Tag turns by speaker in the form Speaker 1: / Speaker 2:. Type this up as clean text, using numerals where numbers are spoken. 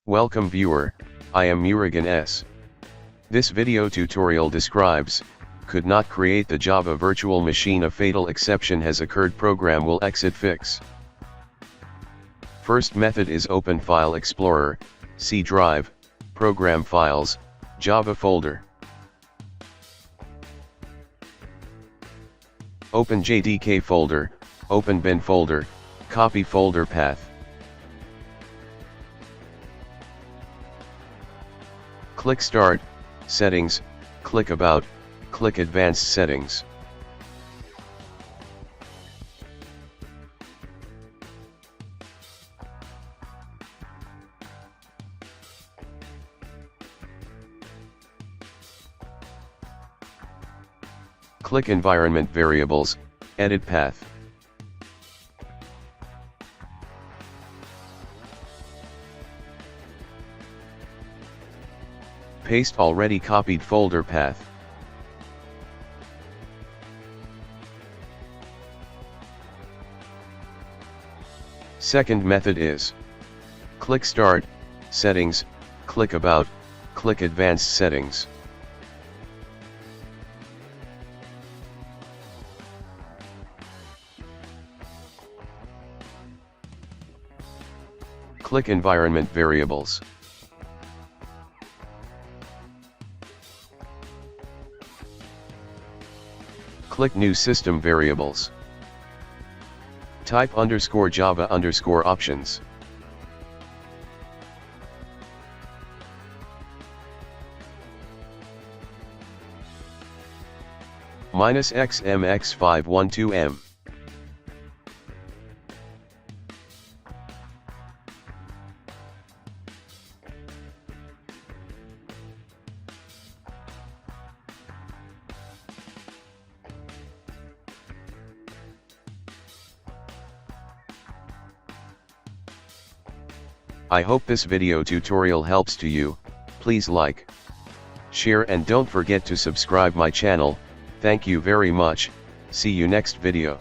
Speaker 1: Welcome viewer, I am Murugan S. This video tutorial describes, could not create the Java virtual machine. A fatal exception has occurred. Program will exit fix. First method is Open File Explorer, C Drive, Program Files, Java folder. Open JDK folder, open bin folder, copy folder path. Click Start, Settings, click About, click Advanced Settings. Click Environment Variables, Edit Path. Paste already copied folder path. Second method is click Start, Settings, click About, click Advanced Settings. Click Environment Variables. Click New System Variables. Type _Java_options. -xmx512m. I hope this video tutorial helps to you. Please like, share and don't forget to subscribe my channel. Thank you very much. See you next video.